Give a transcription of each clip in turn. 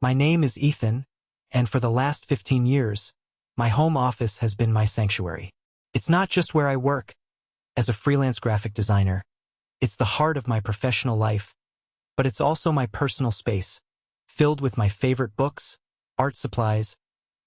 My name is Ethan, and for the last 15 years, my home office has been my sanctuary. It's not just where I work as a freelance graphic designer. It's the heart of my professional life, but it's also my personal space, filled with my favorite books, art supplies,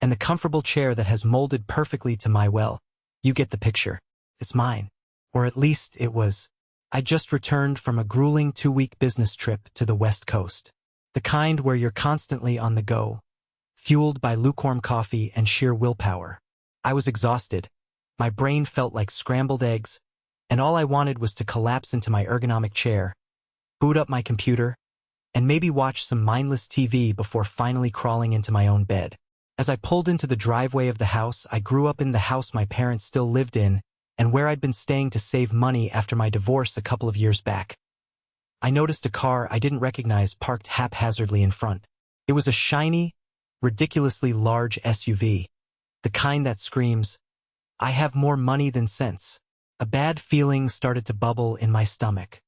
and the comfortable chair that has molded perfectly to my well. You get the picture. It's mine. Or at least it was. I just returned from a grueling 2-week business trip to the West Coast. The kind where you're constantly on the go, fueled by lukewarm coffee and sheer willpower. I was exhausted. My brain felt like scrambled eggs, and all I wanted was to collapse into my ergonomic chair, boot up my computer, and maybe watch some mindless TV before finally crawling into my own bed. As I pulled into the driveway of the house, I grew up in the house my parents still lived in, and where I'd been staying to save money after my divorce a couple of years back. I noticed a car I didn't recognize parked haphazardly in front. It was a shiny, ridiculously large SUV, the kind that screams, "I have more money than sense." A bad feeling started to bubble in my stomach.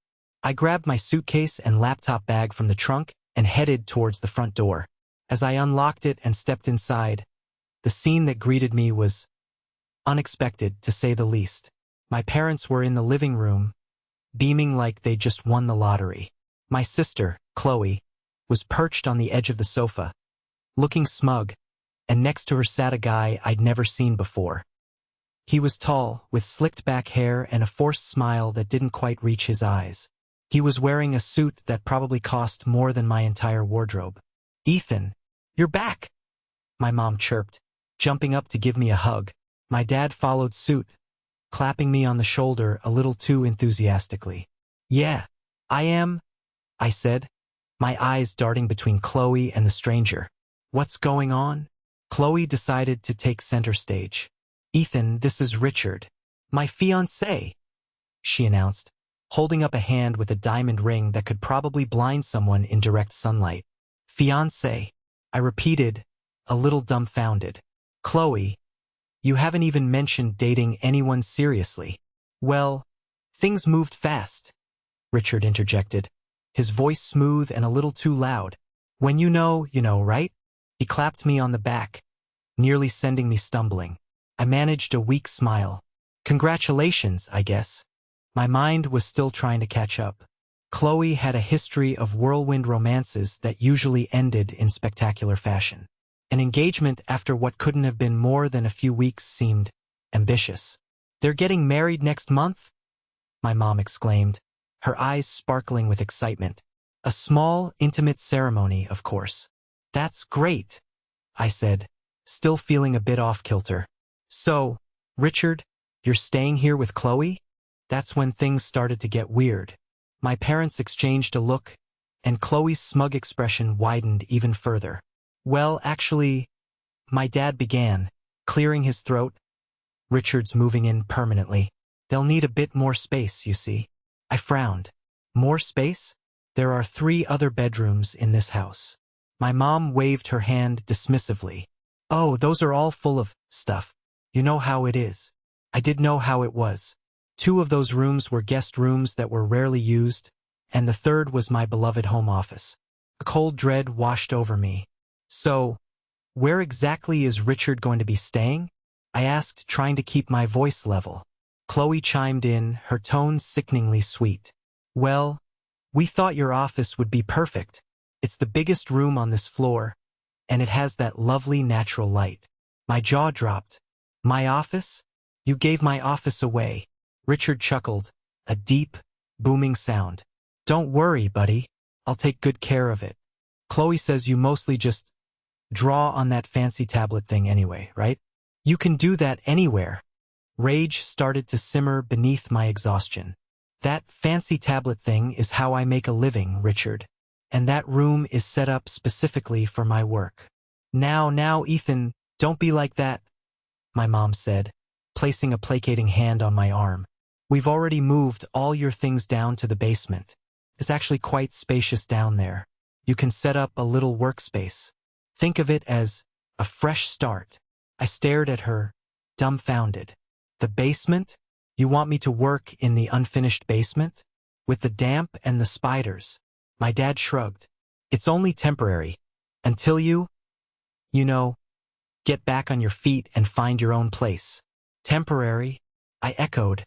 I grabbed my suitcase and laptop bag from the trunk and headed towards the front door. As I unlocked it and stepped inside, the scene that greeted me was unexpected, to say the least. My parents were in the living room, beaming like they just won the lottery. My sister, Chloe, was perched on the edge of the sofa, looking smug, and next to her sat a guy I'd never seen before. He was tall, with slicked back hair and a forced smile that didn't quite reach his eyes. He was wearing a suit that probably cost more than my entire wardrobe. "Ethan, you're back," my mom chirped, jumping up to give me a hug. My dad followed suit, clapping me on the shoulder a little too enthusiastically. "Yeah, I am," I said, my eyes darting between Chloe and the stranger. "What's going on?" Chloe decided to take center stage. "Ethan, this is Richard, my fiancé," she announced, holding up a hand with a diamond ring that could probably blind someone in direct sunlight. "Fiancé," I repeated, a little dumbfounded. "Chloe, you haven't even mentioned dating anyone seriously." "Well, things moved fast," Richard interjected, his voice smooth and a little too loud. "When you know, right?" He clapped me on the back, nearly sending me stumbling. I managed a weak smile. "Congratulations, I guess." My mind was still trying to catch up. Chloe had a history of whirlwind romances that usually ended in spectacular fashion. An engagement after what couldn't have been more than a few weeks seemed ambitious. "They're getting married next month?" my mom exclaimed, her eyes sparkling with excitement. "A small, intimate ceremony, of course." "That's great," I said, still feeling a bit off-kilter. "So, Richard, you're staying here with Chloe?" That's when things started to get weird. My parents exchanged a look, and Chloe's smug expression widened even further. "Well, actually," my dad began, clearing his throat. "Richard's moving in permanently. They'll need a bit more space, you see." I frowned. "More space? There are 3 other bedrooms in this house." My mom waved her hand dismissively. "Oh, those are all full of stuff. You know how it is." I did know how it was. 2 of those rooms were guest rooms that were rarely used, and the third was my beloved home office. A cold dread washed over me. "So, where exactly is Richard going to be staying?" I asked, trying to keep my voice level. Chloe chimed in, her tone sickeningly sweet. "Well, we thought your office would be perfect. It's the biggest room on this floor, and it has that lovely natural light." My jaw dropped. "My office? You gave my office away." Richard chuckled, a deep, booming sound. "Don't worry, buddy. I'll take good care of it. Chloe says you mostly just draw on that fancy tablet thing anyway, right?" "You can do that anywhere." Rage started to simmer beneath my exhaustion. "That fancy tablet thing is how I make a living, Richard. And that room is set up specifically for my work." Now, Ethan, don't be like that," my mom said, placing a placating hand on my arm. "We've already moved all your things down to the basement. It's actually quite spacious down there. You can set up a little workspace. Think of it as a fresh start." I stared at her, dumbfounded. "The basement? You want me to work in the unfinished basement? With the damp and the spiders?" My dad shrugged. "It's only temporary. Until you know, get back on your feet and find your own place. Temporary, I echoed,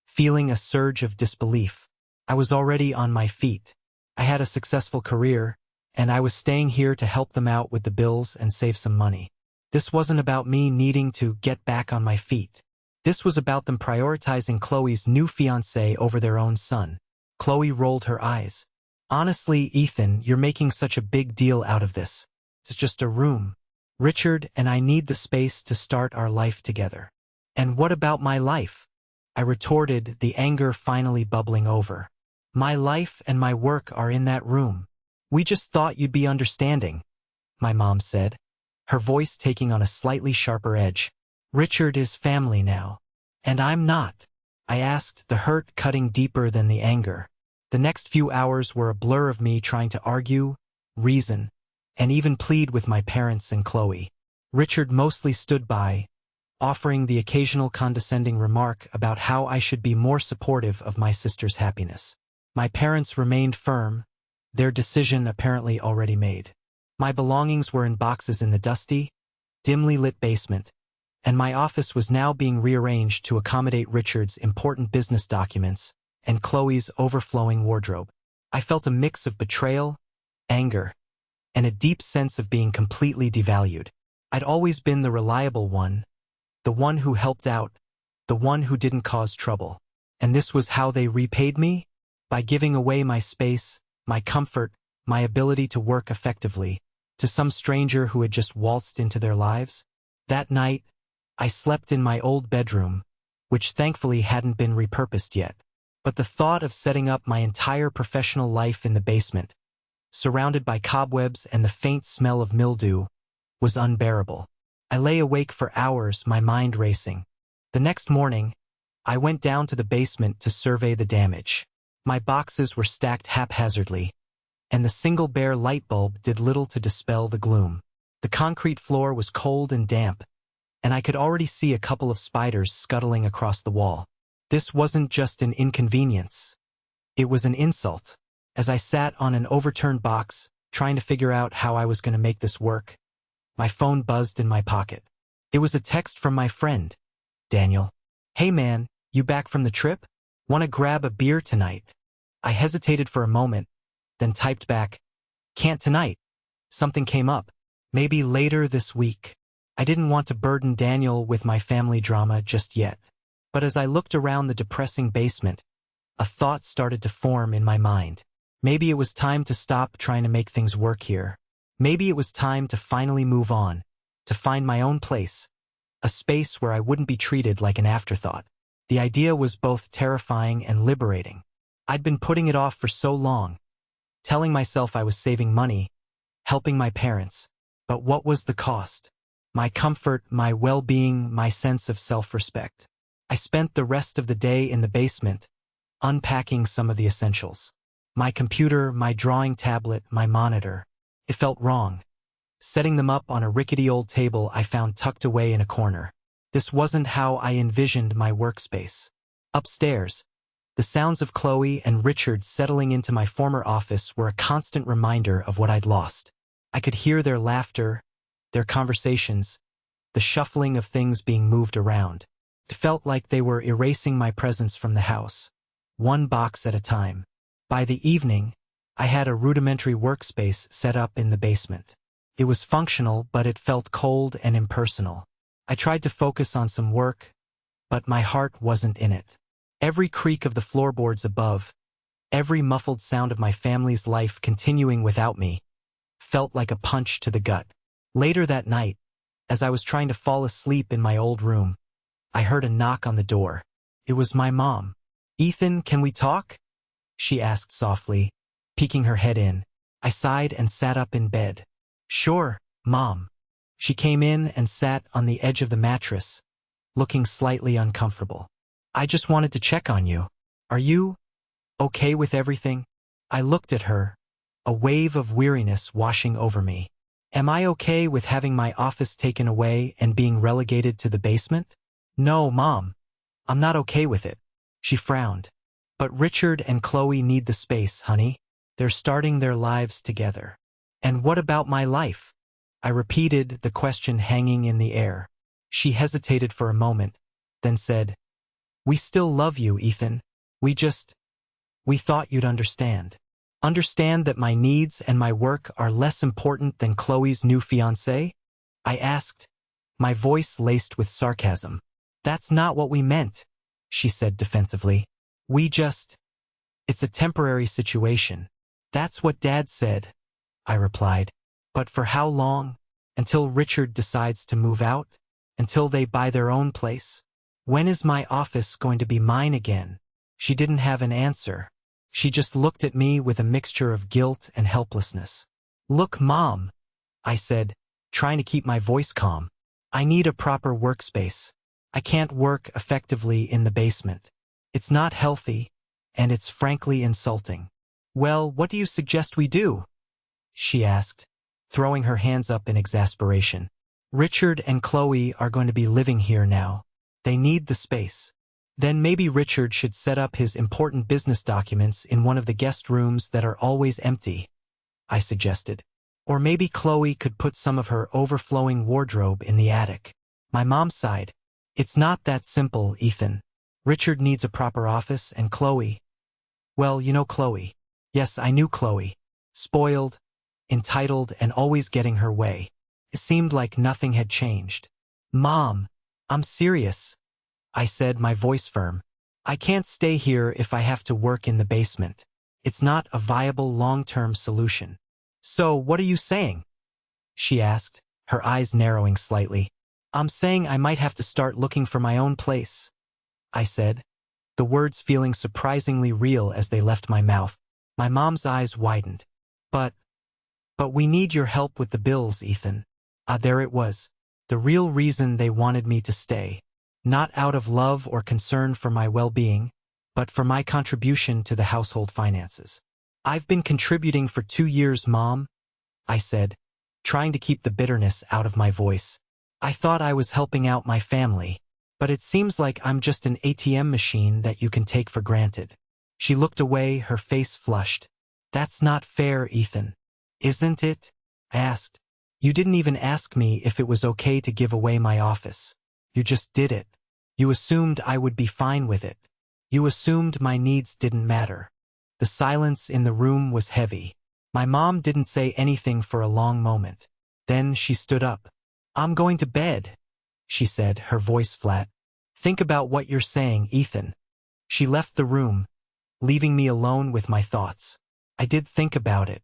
feeling a surge of disbelief. I was already on my feet. I had a successful career, and I was staying here to help them out with the bills and save some money. This wasn't about me needing to get back on my feet. This was about them prioritizing Chloe's new fiancé over their own son. Chloe rolled her eyes. Honestly, Ethan, you're making such a big deal out of this. It's just a room. Richard and I need the space to start our life together. And what about my life? I retorted, the anger finally bubbling over. My life and my work are in that room. We just thought you'd be understanding, my mom said, her voice taking on a slightly sharper edge. Richard is family now. And I'm not. I asked, the hurt cutting deeper than the anger. The next few hours were a blur of me trying to argue, reason, and even plead with my parents and Chloe. Richard mostly stood by, offering the occasional condescending remark about how I should be more supportive of my sister's happiness. My parents remained firm, their decision apparently already made. My belongings were in boxes in the dusty, dimly lit basement, and my office was now being rearranged to accommodate Richard's important business documents and Chloe's overflowing wardrobe. I felt a mix of betrayal, anger, and a deep sense of being completely devalued. I'd always been the reliable one, the one who helped out, the one who didn't cause trouble. And this was how they repaid me? By giving away my space, my comfort, my ability to work effectively, to some stranger who had just waltzed into their lives? That night, I slept in my old bedroom, which thankfully hadn't been repurposed yet. But the thought of setting up my entire professional life in the basement, surrounded by cobwebs and the faint smell of mildew, was unbearable. I lay awake for hours, my mind racing. The next morning, I went down to the basement to survey the damage. My boxes were stacked haphazardly, and the single bare light bulb did little to dispel the gloom. The concrete floor was cold and damp, and I could already see a couple of spiders scuttling across the wall. This wasn't just an inconvenience. It was an insult. As I sat on an overturned box, trying to figure out how I was going to make this work, my phone buzzed in my pocket. It was a text from my friend, Daniel. Hey man, you back from the trip? Want to grab a beer tonight? I hesitated for a moment, then typed back, can't tonight. Something came up. Maybe later this week. I didn't want to burden Daniel with my family drama just yet. But as I looked around the depressing basement, a thought started to form in my mind. Maybe it was time to stop trying to make things work here. Maybe it was time to finally move on, to find my own place, a space where I wouldn't be treated like an afterthought. The idea was both terrifying and liberating. I'd been putting it off for so long, telling myself I was saving money, helping my parents. But what was the cost? My comfort, my well-being, my sense of self-respect. I spent the rest of the day in the basement, unpacking some of the essentials. My computer, my drawing tablet, my monitor. It felt wrong. Setting them up on a rickety old table I found tucked away in a corner. This wasn't how I envisioned my workspace. Upstairs, the sounds of Chloe and Richard settling into my former office were a constant reminder of what I'd lost. I could hear their laughter, their conversations, the shuffling of things being moved around. It felt like they were erasing my presence from the house, one box at a time. By the evening, I had a rudimentary workspace set up in the basement. It was functional, but it felt cold and impersonal. I tried to focus on some work, but my heart wasn't in it. Every creak of the floorboards above, every muffled sound of my family's life continuing without me, felt like a punch to the gut. Later that night, as I was trying to fall asleep in my old room, I heard a knock on the door. It was my mom. Ethan, can we talk? She asked softly, peeking her head in. I sighed and sat up in bed. Sure, Mom. She came in and sat on the edge of the mattress, looking slightly uncomfortable. I just wanted to check on you. Are you okay with everything? I looked at her, a wave of weariness washing over me. Am I okay with having my office taken away and being relegated to the basement? No, Mom. I'm not okay with it. She frowned. But Richard and Chloe need the space, honey. They're starting their lives together. And what about my life? I repeated, the question hanging in the air. She hesitated for a moment, then said, "We still love you, Ethan. We thought you'd understand. Understand that my needs and my work are less important than Chloe's new fiancé?" I asked, my voice laced with sarcasm. "That's not what we meant," she said defensively. It's a temporary situation. That's what Dad said," I replied. "But for how long? Until Richard decides to move out? Until they buy their own place? When is my office going to be mine again?" She didn't have an answer. She just looked at me with a mixture of guilt and helplessness. "Look, Mom," I said, trying to keep my voice calm. "I need a proper workspace. I can't work effectively in the basement. It's not healthy, and it's frankly insulting." "Well, what do you suggest we do?" she asked, throwing her hands up in exasperation. "Richard and Chloe are going to be living here now. They need the space. Then maybe Richard should set up his important business documents in one of the guest rooms that are always empty," I suggested. "Or maybe Chloe could put some of her overflowing wardrobe in the attic." My mom sighed. "It's not that simple, Ethan. Richard needs a proper office, and Chloe... Well, you know Chloe." Yes, I knew Chloe. Spoiled, entitled, and always getting her way. It seemed like nothing had changed. "Mom, I'm serious," I said, my voice firm. "I can't stay here if I have to work in the basement. It's not a viable long-term solution." "So, what are you saying?" she asked, her eyes narrowing slightly. "I'm saying I might have to start looking for my own place," I said, the words feeling surprisingly real as they left my mouth. My mom's eyes widened. But we need your help with the bills, Ethan." There it was. The real reason they wanted me to stay. Not out of love or concern for my well-being, but for my contribution to the household finances. "I've been contributing for 2 years, Mom," I said, trying to keep the bitterness out of my voice. "I thought I was helping out my family, but it seems like I'm just an ATM machine that you can take for granted." She looked away, her face flushed. "That's not fair, Ethan." "Isn't it?" I asked. "You didn't even ask me if it was okay to give away my office. You just did it. You assumed I would be fine with it. You assumed my needs didn't matter." The silence in the room was heavy. My mom didn't say anything for a long moment. Then she stood up. "I'm going to bed," she said, her voice flat. "Think about what you're saying, Ethan." She left the room, leaving me alone with my thoughts. I did think about it.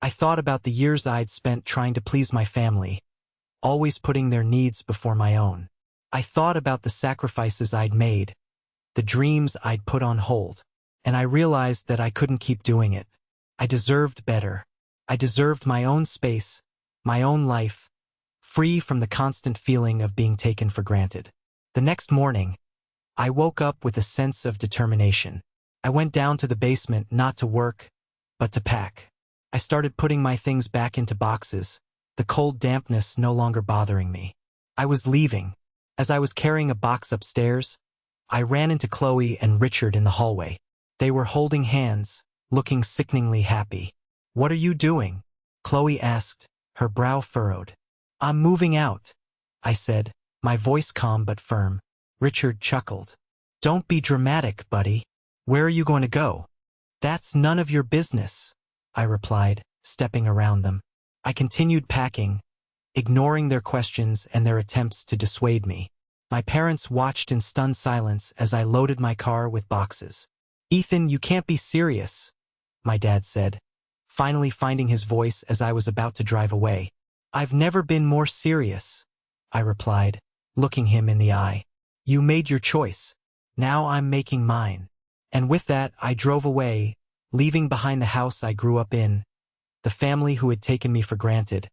I thought about the years I'd spent trying to please my family, always putting their needs before my own. I thought about the sacrifices I'd made, the dreams I'd put on hold, and I realized that I couldn't keep doing it. I deserved better. I deserved my own space, my own life, free from the constant feeling of being taken for granted. The next morning, I woke up with a sense of determination. I went down to the basement not to work, but to pack. I started putting my things back into boxes, the cold dampness no longer bothering me. I was leaving. As I was carrying a box upstairs, I ran into Chloe and Richard in the hallway. They were holding hands, looking sickeningly happy. "What are you doing?" Chloe asked, her brow furrowed. "I'm moving out," I said, my voice calm but firm. Richard chuckled. "Don't be dramatic, buddy. Where are you going to go?" "That's none of your business," I replied, stepping around them. I continued packing, ignoring their questions and their attempts to dissuade me. My parents watched in stunned silence as I loaded my car with boxes. "Ethan, you can't be serious," my dad said, finally finding his voice as I was about to drive away. "I've never been more serious," I replied, looking him in the eye. "You made your choice. Now I'm making mine." And with that, I drove away, leaving behind the house I grew up in, the family who had taken me for granted,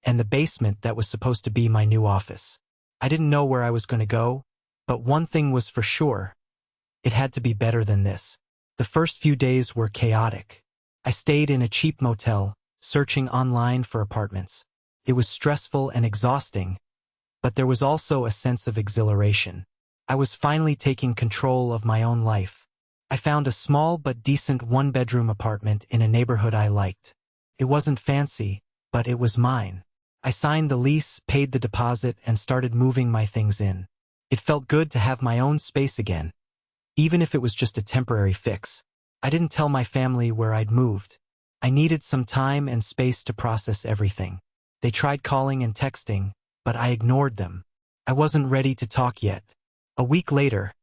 and the basement that was supposed to be my new office. I didn't know where I was going to go, but one thing was for sure. It had to be better than this. The first few days were chaotic. I stayed in a cheap motel, searching online for apartments. It was stressful and exhausting, but there was also a sense of exhilaration. I was finally taking control of my own life. I found a small but decent one-bedroom apartment in a neighborhood I liked. It wasn't fancy, but it was mine. I signed the lease, paid the deposit, and started moving my things in. It felt good to have my own space again, even if it was just a temporary fix. I didn't tell my family where I'd moved. I needed some time and space to process everything. They tried calling and texting, but I ignored them. I wasn't ready to talk yet. A week later,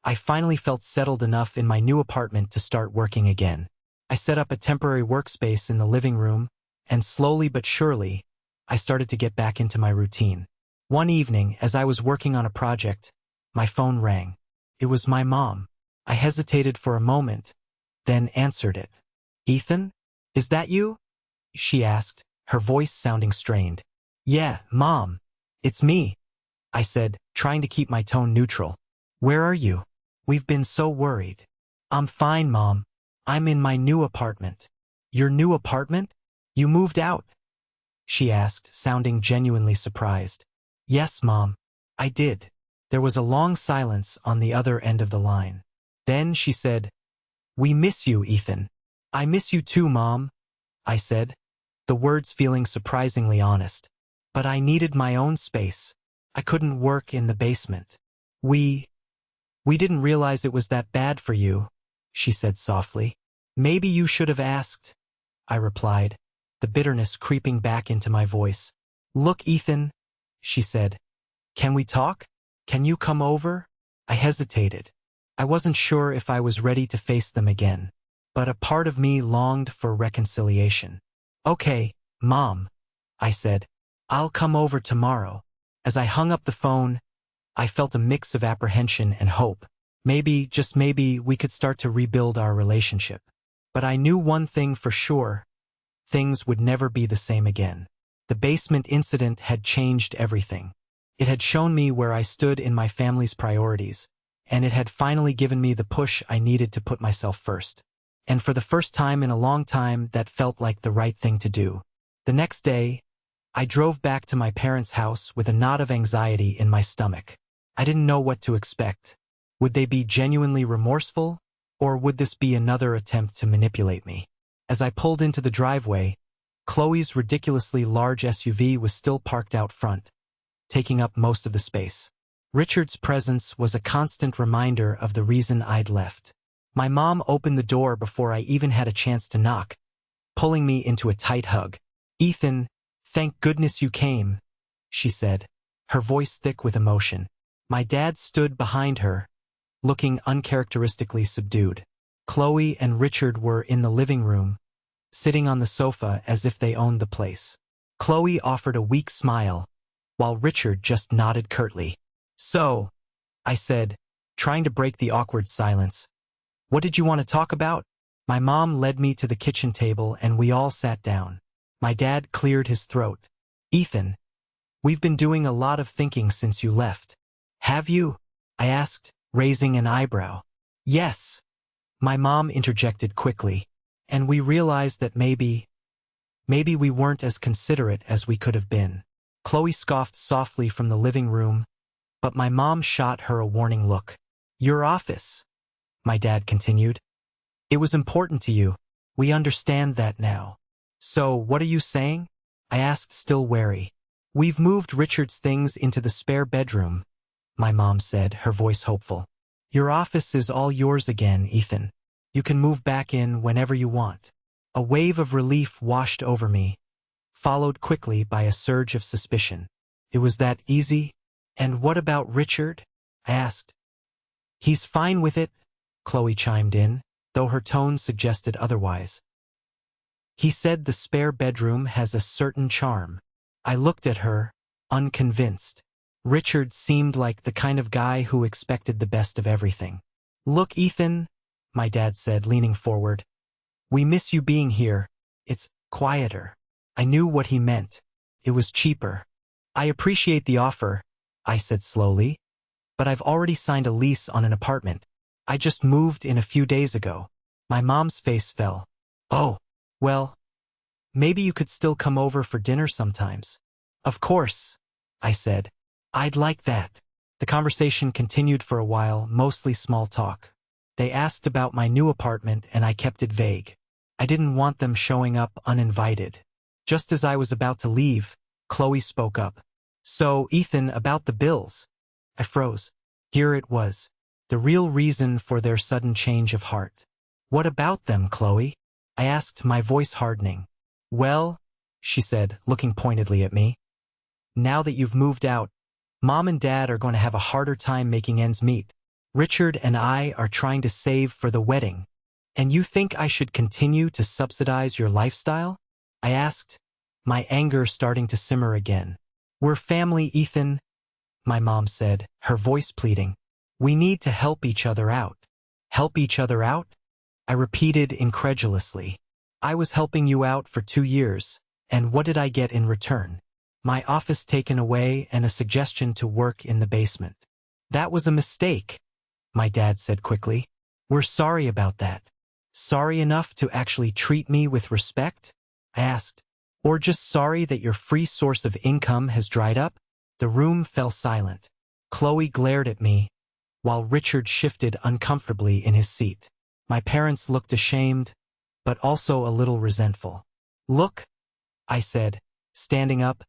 I finally felt settled enough in my new apartment to start working again. I set up a temporary workspace in the living room, and slowly but surely, I started to get back into my routine. One evening, as I was working on a project, my phone rang. It was my mom. I hesitated for a moment, then answered it. "Ethan? Is that you?" she asked, her voice sounding strained. "Yeah, Mom. It's me," I said, trying to keep my tone neutral. "Where are you? We've been so worried." "I'm fine, Mom. I'm in my new apartment." "Your new apartment? You moved out?" she asked, sounding genuinely surprised. "Yes, Mom. I did." There was a long silence on the other end of the line. Then she said, "We miss you, Ethan." "I miss you too, Mom," I said, the words feeling surprisingly honest. But I needed my own space. I couldn't work in the basement. We didn't realize it was that bad for you," she said softly. "Maybe you should have asked," I replied, the bitterness creeping back into my voice. "Look, Ethan," she said, "can we talk? Can you come over?" I hesitated. I wasn't sure if I was ready to face them again, but a part of me longed for reconciliation. "Okay, Mom," I said. "I'll come over tomorrow." As I hung up the phone, I felt a mix of apprehension and hope. Maybe, just maybe, we could start to rebuild our relationship. But I knew one thing for sure: things would never be the same again. The basement incident had changed everything. It had shown me where I stood in my family's priorities, and it had finally given me the push I needed to put myself first. And for the first time in a long time, that felt like the right thing to do. The next day, I drove back to my parents' house with a knot of anxiety in my stomach. I didn't know what to expect. Would they be genuinely remorseful, or would this be another attempt to manipulate me? As I pulled into the driveway, Chloe's ridiculously large SUV was still parked out front, taking up most of the space. Richard's presence was a constant reminder of the reason I'd left. My mom opened the door before I even had a chance to knock, pulling me into a tight hug. "Ethan, thank goodness you came," she said, her voice thick with emotion. My dad stood behind her, looking uncharacteristically subdued. Chloe and Richard were in the living room, sitting on the sofa as if they owned the place. Chloe offered a weak smile, while Richard just nodded curtly. "So," I said, trying to break the awkward silence, "what did you want to talk about?" My mom led me to the kitchen table and we all sat down. My dad cleared his throat. "Ethan, we've been doing a lot of thinking since you left." "Have you?" I asked, raising an eyebrow. "Yes," my mom interjected quickly, "and we realized that maybe we weren't as considerate as we could have been." Chloe scoffed softly from the living room, but my mom shot her a warning look. "Your office," my dad continued. "It was important to you. We understand that now." "So, what are you saying?" I asked, still wary. "We've moved Richard's things into the spare bedroom," my mom said, her voice hopeful. "Your office is all yours again, Ethan. You can move back in whenever you want." A wave of relief washed over me, followed quickly by a surge of suspicion. It was that easy? "And what about Richard?" I asked. "He's fine with it," Chloe chimed in, though her tone suggested otherwise. "He said the spare bedroom has a certain charm." I looked at her, unconvinced. Richard seemed like the kind of guy who expected the best of everything. "Look, Ethan," my dad said, leaning forward. "We miss you being here. It's quieter." I knew what he meant. It was cheaper. "I appreciate the offer," I said slowly, "but I've already signed a lease on an apartment. I just moved in a few days ago." My mom's face fell. "Oh, well, maybe you could still come over for dinner sometimes." "Of course," I said. "I'd like that." The conversation continued for a while, mostly small talk. They asked about my new apartment and I kept it vague. I didn't want them showing up uninvited. Just as I was about to leave, Chloe spoke up. "So, Ethan, about the bills." I froze. Here it was. The real reason for their sudden change of heart. "What about them, Chloe?" I asked, my voice hardening. "Well," she said, looking pointedly at me, "now that you've moved out, Mom and Dad are going to have a harder time making ends meet. Richard and I are trying to save for the wedding. And you think I should continue to subsidize your lifestyle?" I asked, my anger starting to simmer again. "We're family, Ethan," my mom said, her voice pleading. "We need to help each other out." "Help each other out?" I repeated incredulously. "I was helping you out for 2 years, and what did I get in return? My office taken away and a suggestion to work in the basement." "That was a mistake," my dad said quickly. "We're sorry about that." "Sorry enough to actually treat me with respect?" I asked. "Or just sorry that your free source of income has dried up?" The room fell silent. Chloe glared at me, while Richard shifted uncomfortably in his seat. My parents looked ashamed, but also a little resentful. "Look," I said, standing up,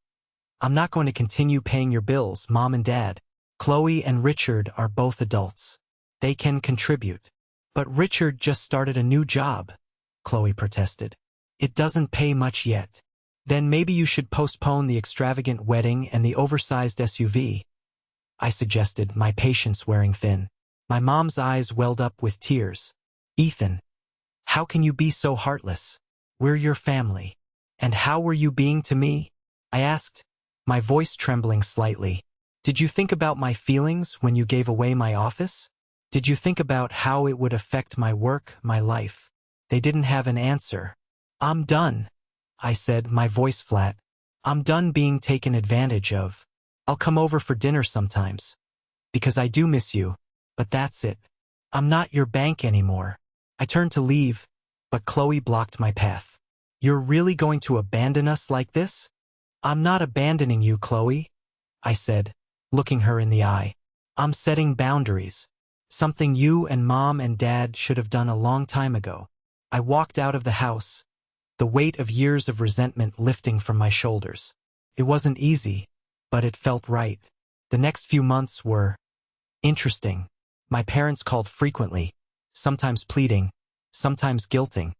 "I'm not going to continue paying your bills, Mom and Dad. Chloe and Richard are both adults. They can contribute." "But Richard just started a new job," Chloe protested. "It doesn't pay much yet." "Then maybe you should postpone the extravagant wedding and the oversized SUV," I suggested, my patience wearing thin. My mom's eyes welled up with tears. "Ethan, how can you be so heartless? We're your family. And how were you being to me?" I asked, my voice trembling slightly. "Did you think about my feelings when you gave away my office? Did you think about how it would affect my work, my life?" They didn't have an answer. "I'm done," I said, my voice flat. "I'm done being taken advantage of. I'll come over for dinner sometimes, because I do miss you, but that's it. I'm not your bank anymore." I turned to leave, but Chloe blocked my path. "You're really going to abandon us like this?" "I'm not abandoning you, Chloe," I said, looking her in the eye. "I'm setting boundaries. Something you and Mom and Dad should have done a long time ago." I walked out of the house, the weight of years of resentment lifting from my shoulders. It wasn't easy, but it felt right. The next few months were interesting. My parents called frequently, sometimes pleading, sometimes guilting,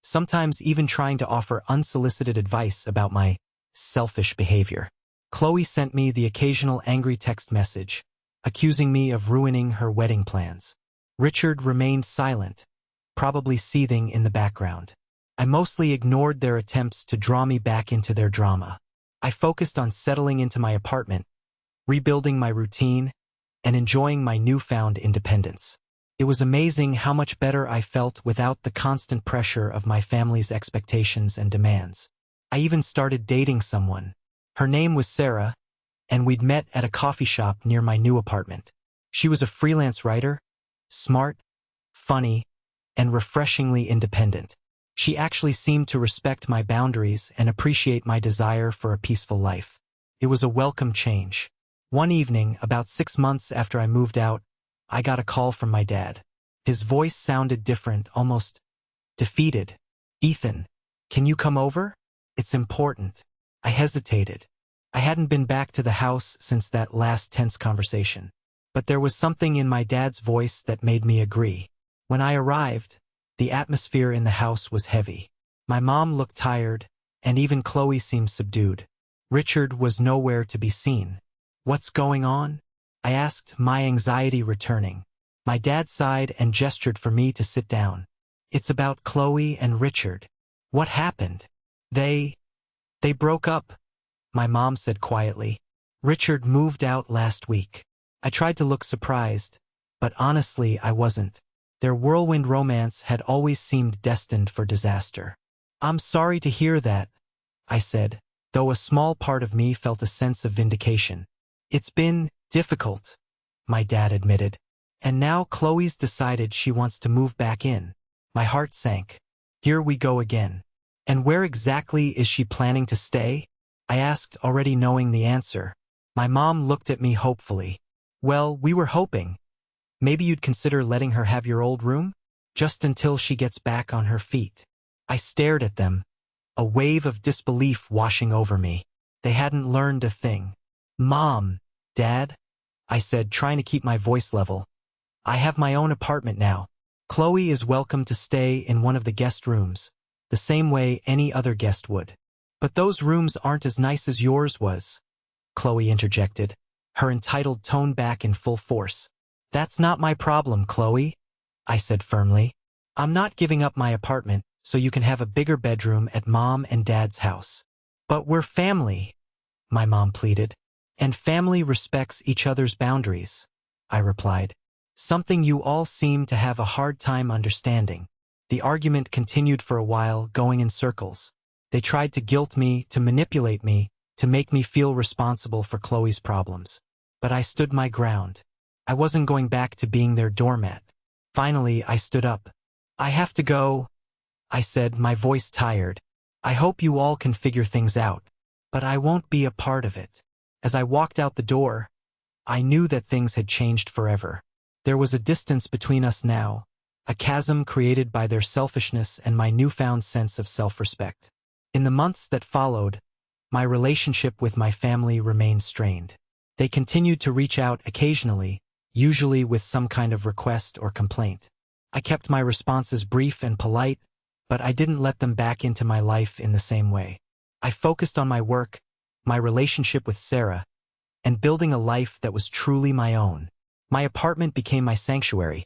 sometimes even trying to offer unsolicited advice about my selfish behavior. Chloe sent me the occasional angry text message, accusing me of ruining her wedding plans. Richard remained silent, probably seething in the background. I mostly ignored their attempts to draw me back into their drama. I focused on settling into my apartment, rebuilding my routine, and enjoying my newfound independence. It was amazing how much better I felt without the constant pressure of my family's expectations and demands. I even started dating someone. Her name was Sarah, and we'd met at a coffee shop near my new apartment. She was a freelance writer, smart, funny, and refreshingly independent. She actually seemed to respect my boundaries and appreciate my desire for a peaceful life. It was a welcome change. One evening, about 6 months after I moved out, I got a call from my dad. His voice sounded different, almost defeated. "Ethan, can you come over? It's important." I hesitated. I hadn't been back to the house since that last tense conversation. But there was something in my dad's voice that made me agree. When I arrived, the atmosphere in the house was heavy. My mom looked tired, and even Chloe seemed subdued. Richard was nowhere to be seen. "What's going on?" I asked, my anxiety returning. My dad sighed and gestured for me to sit down. "It's about Chloe and Richard." "What happened?" They broke up," my mom said quietly. "Richard moved out last week." I tried to look surprised, but honestly I wasn't. Their whirlwind romance had always seemed destined for disaster. "I'm sorry to hear that," I said, though a small part of me felt a sense of vindication. "It's been difficult," my dad admitted. "And now Chloe's decided she wants to move back in." My heart sank. Here we go again. "And where exactly is she planning to stay?" I asked, already knowing the answer. My mom looked at me hopefully. "Well, we were hoping. Maybe you'd consider letting her have your old room? Just until she gets back on her feet." I stared at them, a wave of disbelief washing over me. They hadn't learned a thing. "Mom, Dad," I said, trying to keep my voice level. "I have my own apartment now. Chloe is welcome to stay in one of the guest rooms, the same way any other guest would." "But those rooms aren't as nice as yours was," Chloe interjected, her entitled tone back in full force. "That's not my problem, Chloe," I said firmly. "I'm not giving up my apartment so you can have a bigger bedroom at Mom and Dad's house." "But we're family," my mom pleaded. "And family respects each other's boundaries," I replied. "Something you all seem to have a hard time understanding." The argument continued for a while, going in circles. They tried to guilt me, to manipulate me, to make me feel responsible for Chloe's problems. But I stood my ground. I wasn't going back to being their doormat. Finally, I stood up. "I have to go," I said, my voice tired. "I hope you all can figure things out, but I won't be a part of it." As I walked out the door, I knew that things had changed forever. There was a distance between us now, a chasm created by their selfishness and my newfound sense of self-respect. In the months that followed, my relationship with my family remained strained. They continued to reach out occasionally, usually with some kind of request or complaint. I kept my responses brief and polite, but I didn't let them back into my life in the same way. I focused on my work, my relationship with Sarah, and building a life that was truly my own. My apartment became my sanctuary,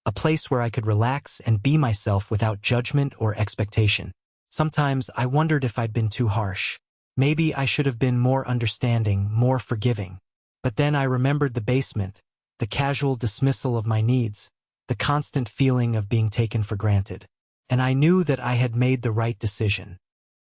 a place where I could relax and be myself without judgment or expectation. Sometimes I wondered if I'd been too harsh. Maybe I should have been more understanding, more forgiving. But then I remembered the basement, the casual dismissal of my needs, the constant feeling of being taken for granted. And I knew that I had made the right decision.